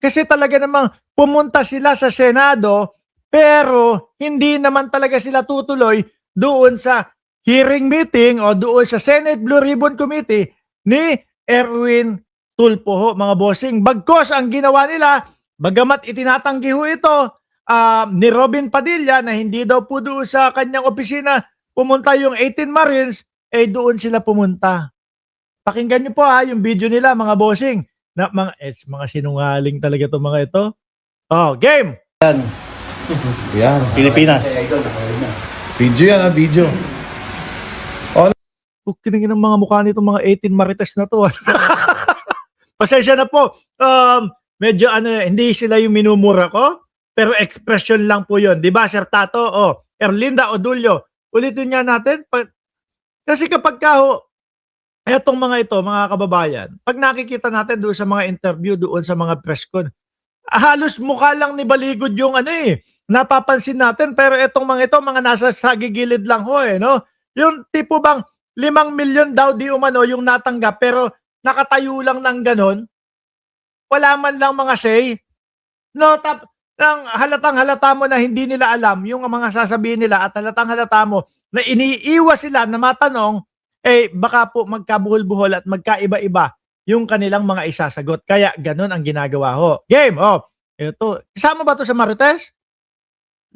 Kasi talaga namang pumunta sila sa Senado, pero hindi naman talaga sila tutuloy doon sa hearing meeting o doon sa Senate Blue Ribbon Committee ni Erwin Tulfo ho, mga bossing. Bagkos ang ginawa nila, bagamat itinatanggi ho ito ni Robin Padilla na hindi daw po doon sa kanyang opisina pumunta yung 18 Marines, doon sila pumunta. Pakinggan niyo po yung video nila, mga bossing. Na mga sinungaling talaga 'tong mga ito. Oh, game. Yan. Pilipinas. Video yan, video. Kiningin ng mga mukha nitong mga 18 Marites na to. Pasensya na po. Medyo hindi sila yung minumura ko, pero expression lang po 'yon. 'Di ba, Sir Tato? Oh, Erlinda Odulio. Ulitin nga natin. Kasi kapag etong mga ito, mga kababayan, pag nakikita natin doon sa mga interview, doon sa mga press con, halos mukha lang ni Baligod yung napapansin natin, pero etong mga ito, mga nasa sagigilid lang ho no? Yung tipo bang 5 milyon daw di umano yung natanggap, pero nakatayo lang ng ganon, wala man lang mga say, no? Nang halatang halata mo na hindi nila alam yung mga sasabihin nila at halatang halata mo na iniiwas sila na matanong, baka po magkabuhol-buhol at magkaiba-iba yung kanilang mga isasagot. Kaya ganun ang ginagawa ho. Game, ito. Isama ba to sa Marites?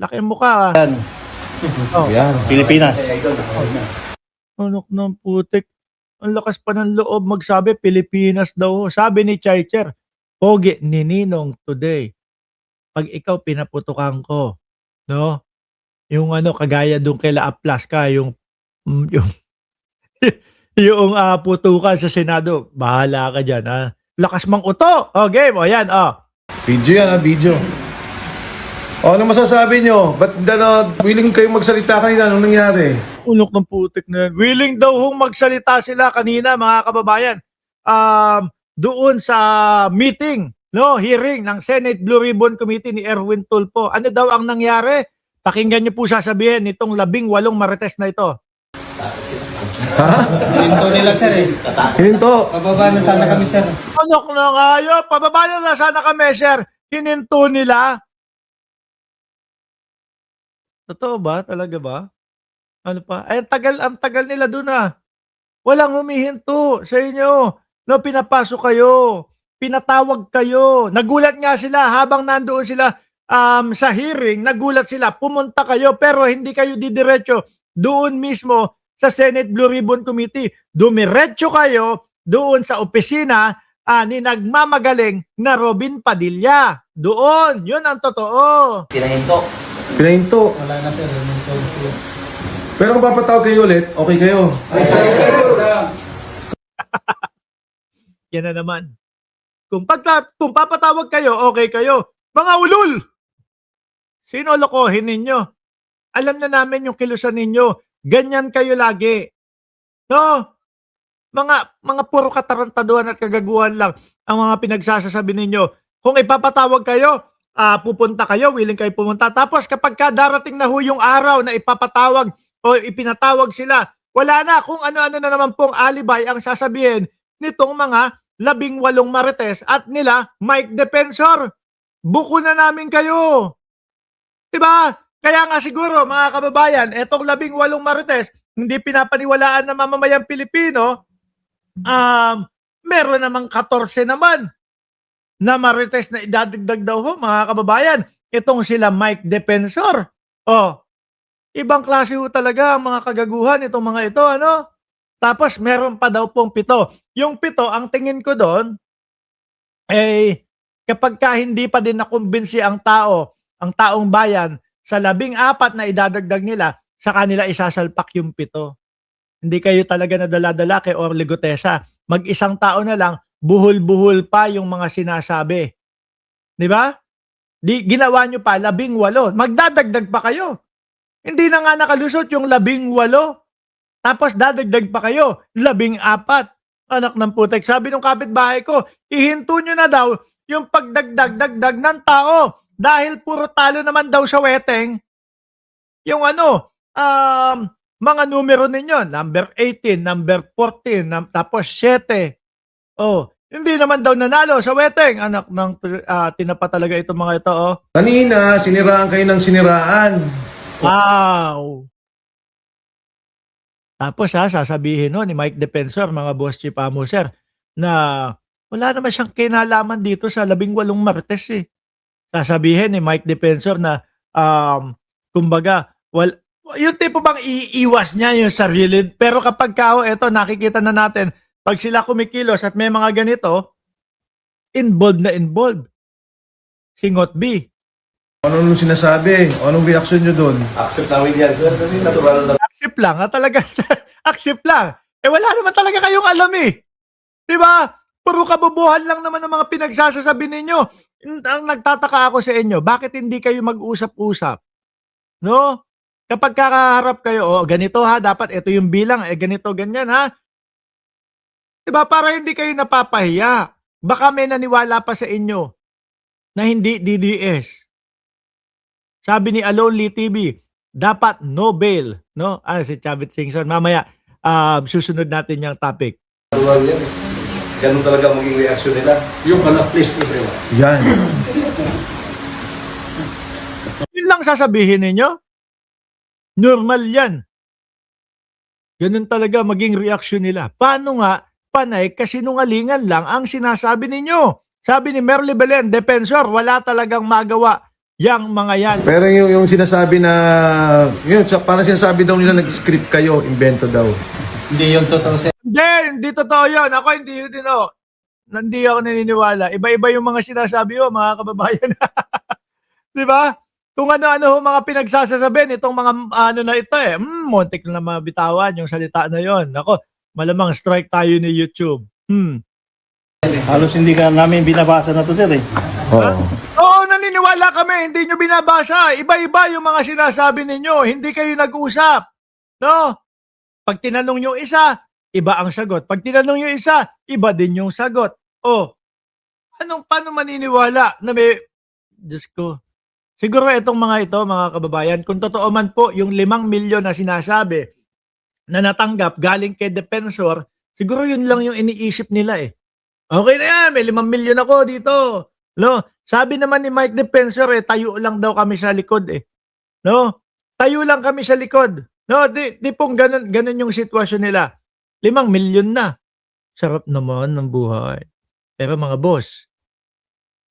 Laki ang mukha. Yan. Yan. Pilipinas. Anak ng putik. Ang lakas pa ng loob magsabi, Pilipinas daw. Sabi ni Chaicher, pogi ni Ninong today. Pag ikaw pinaputukan ko, no? Yung kagaya doon kay La Aplas ka, yung yung putukan sa Senado, bahala ka dyan, ha? Lakas mang uto. Game, yan, Video yan, video. Ano masasabi nyo? Ba't willing kayong magsalita kanina? Anong nangyari? Unok ng putik na yan. Willing daw hong magsalita sila kanina, mga kababayan. Doon sa meeting, no, hearing ng Senate Blue Ribbon Committee ni Erwin Tulfo. Ano daw ang nangyari? Pakinggan niyo po sasabihin nitong 18 Marites na ito. Ha? Hininto nila, sir, Hininto. Pababa na sana kami, sir. Anok na kayo, pababa na sana kami, sir. Hininto nila. Totoo ba? Talaga ba? Ano pa? Ay, ang tagal nila dun Walang humihinto sa inyo. No, pinapasok kayo. Pinatawag kayo. Nagulat nga sila habang nandoon sila sa hearing. Nagulat sila. Pumunta kayo pero hindi kayo didiretso doon mismo sa Senate Blue Ribbon Committee. Dumiretso kayo doon sa opisina ni nagmamagaling na Robin Padilla. Doon. Yun ang totoo. Pinahinto. Wala na, sir. Hininto na sila. Pero kung papatawag kayo ulit, okay kayo. Yan na naman. Kung papatawag kayo, okay kayo. Mga ulul! Sino lokohin ninyo? Alam na namin yung kilusan ninyo. Ganyan kayo lagi. No? Mga puro katarantaduhan at kagaguhan lang ang mga pinagsasasabi ninyo. Kung ipapatawag kayo, pupunta kayo, willing kayo pumunta. Tapos kapag darating na ho yung araw na ipapatawag o ipinatawag sila, wala na kung ano-ano na naman pong alibay ang sasabihin nitong mga 18 Marites at nila Mike Defensor. Buko na namin kayo. Diba? Kaya nga siguro mga kababayan, etong 18 Marites, hindi pinapaniwalaan ng mamamayang Pilipino, meron namang 14 naman na Marites na idadagdag daw ho, mga kababayan. Itong sila Mike Defensor. Ibang klase ho talaga ang mga kagaguhan itong mga ito, Tapos meron pa daw pong 7. Yung 7, ang tingin ko doon, kapag hindi pa din nakumbinsi ang taong bayan sa 14 na idadagdag nila, sa kanila isasalpak yung 7. Hindi kayo talaga nadala-dala kay Orly Gutesa. Mag-isang tao na lang, buhol-buhol pa yung mga sinasabi. Di ba? Ginawa nyo pa 18. Magdadagdag pa kayo. Hindi na nga nakalusot yung 18. Tapos dadagdag pa kayo 14. Anak ng putek. Sabi ng kapitbahay ko, ihinto nyo na daw yung pagdagdag ng tao. Dahil puro talo naman daw sa weteng. Yung mga numero ninyo. Number 18, number 14, tapos 7. Hindi naman daw nanalo sa weteng. Anak ng tinapa talaga itong mga ito, oh. Kanina, siniraan kayo ng siniraan. Wow! Tapos sasabihin no, ni Mike Defensor, mga boss chief amuser, na wala naman siyang kinalaman dito sa 18 Martes eh. Sasabihin ni Mike Defensor na kumbaga, yung tipo bang iiwas niya yung sarili. Pero kapag eto, nakikita na natin, pag sila kumikilos at may mga ganito, involved na involved. Singot B. Ano nung sinasabi? Anong reaksyon nyo doon? Accept namin yan, sir. Kasi natural na. Accept lang, talaga. Accept lang. Eh wala naman talaga kayong alam eh. Di ba? Puro kabubuhan lang naman ng mga pinagsasasabi ninyo. Ang nagtataka ako sa inyo, bakit hindi kayo mag-usap-usap? No? Kapag kakaharap kayo, ganito ha, dapat ito yung bilang, ganito, ganyan ha. Di ba? Para hindi kayo napapahiya. Baka may naniwala pa sa inyo na hindi DDS. Sabi ni Alonly TV, dapat no bail, no? Si Chavit Singson. Mamaya, susunod natin yung topic. Natural yan. Ganun talaga maging reaction nila. Yung anak, please, everyone. Yan. Yun lang sasabihin ninyo? Normal yan. Ganun talaga maging reaction nila. Paano nga, panay, kasinungalingan lang ang sinasabi ninyo. Sabi ni Merly Belen, Defensor, wala talagang magawa yang mga yan. Pero yung sinasabi na, yun, parang sinasabi daw nila nag-script kayo, invento daw. Hindi yung totoo, sir. Hindi totoo yun. Ako hindi yun din, oh. Hindi ako naniniwala. Iba-iba yung mga sinasabi, oh, mga kababayan. Di ba? Kung ano-ano mga pinagsasasabi nitong mga ano na ito eh. Muntik na mabitawan yung salita na yon. Ako, malamang strike tayo ni YouTube. Halos hindi ka namin binabasa na to, sir eh. Oo. Oo, naniniwala kami. Hindi nyo binabasa. Iba-iba yung mga sinasabi ninyo. Hindi kayo nag-usap. No? Pag tinanong yung isa, iba ang sagot. Pag tinanong yung isa, iba din yung sagot. Oh, paano maniniwala na may... Diyos ko. Siguro itong mga ito, mga kababayan, kung totoo man po yung 5 milyon na sinasabi na natanggap galing kay Defensor, siguro yun lang yung iniisip nila eh. Okay na yan, may 5 milyon ako dito. No? Sabi naman ni Mike Defensor tayo lang daw kami sa likod eh. No? Tayo lang kami sa likod. No, di pong ganun yung sitwasyon nila. 5 milyon na. Sarap naman ng buhay. Pero mga boss,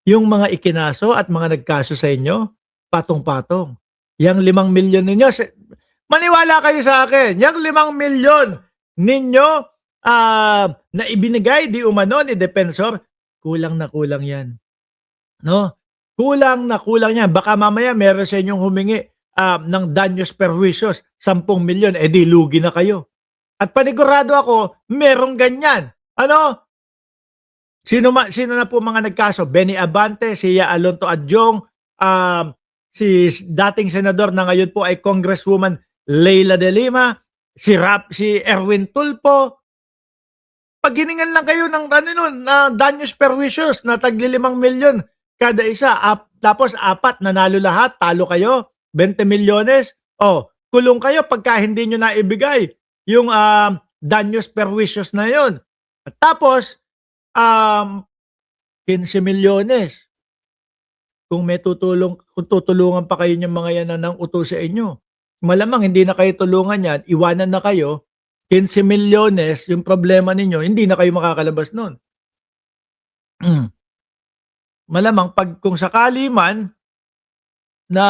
yung mga ikinaso at mga nagkaso sa inyo, patong-patong. Yang 5 milyon ninyo, maniwala kayo sa akin, yung 5 milyon ninyo na ibinigay di umano ni Defensor, kulang na kulang yan. No? Kulang na kulang yan. Baka mamaya meron sa inyong humingi ng danyos perwisyon, 10 milyon, di lugi na kayo. At panigurado ako, merong ganyan. Ano? Sino na po mga nagkaso? Benny Abante, si Alonto Adjong, si dating senador na ngayon po ay Congresswoman Leila de Lima, si Erwin Tulfo. Pag hiningan lang kayo ng danyos perwisyon na tagli 5 milyon kada isa, tapos 4 nanalo lahat, talo kayo, 20 milyones, kulong kayo pagka hindi nyo naibigay yung danyos perwisyon na yun. At tapos, 15 milyones. Kung may tutulungan pa kayo ng mga yan na nang utos sa inyo. Malamang hindi na kayo tulungan yan, iwanan na kayo, 15 milyones, yung problema ninyo, hindi na kayo makakalabas nun. Malamang kung sakali man na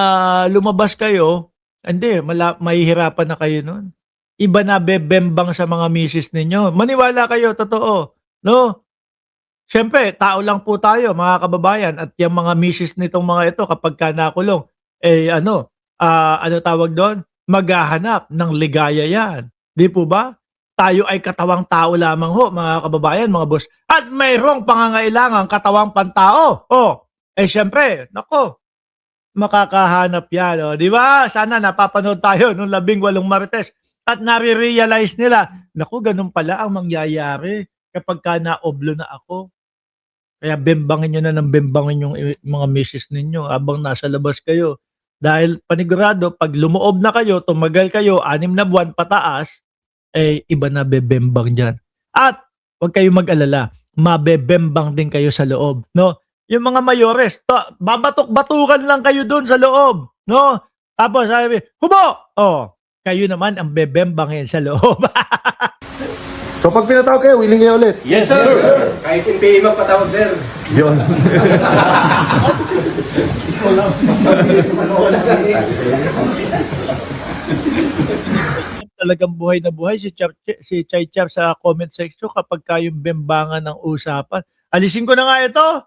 lumabas kayo, hindi, mahihirapan na kayo nun. Iba na bebembang sa mga misis ninyo. Maniwala kayo, totoo. No? Siyempre, tao lang po tayo, mga kababayan, at yung mga misis nitong mga ito, kapag ka nakulong, ano tawag doon? Maghahanap ng ligaya yan. Di po ba? Tayo ay katawang tao lamang ho, mga kababayan, mga boss. At mayroong pangangailangang katawang pantao. Siyempre, nako, makakahanap yan. Di ba? Sana napapanood tayo nung 18 Marites at nare-realize nila, naku, ganun pala ang mangyayari kapag ka naoblo na ako. Kaya bembangin nyo na ng bembangin yung mga misis ninyo habang nasa labas kayo. Dahil panigurado, pag lumoob na kayo, tumagal kayo, 6 na buwan pataas, iba na bebembang dyan. At huwag kayong mag-alala. mabebembang din kayo sa loob, no? Yung mga mayores, babatok-batukan lang kayo doon sa loob, no? Tapos sabi, hubo! Oh, kayo naman ang bebembangin sa loob. So pag pinatawag kayo, willing kayo ulit. Yes, sir. Kahit hindi magpatawag, sir. Yun. Talagang buhay na buhay si Chay Chap sa comment section kapag kayong bembangan ng usapan. Alisin ko na nga ito.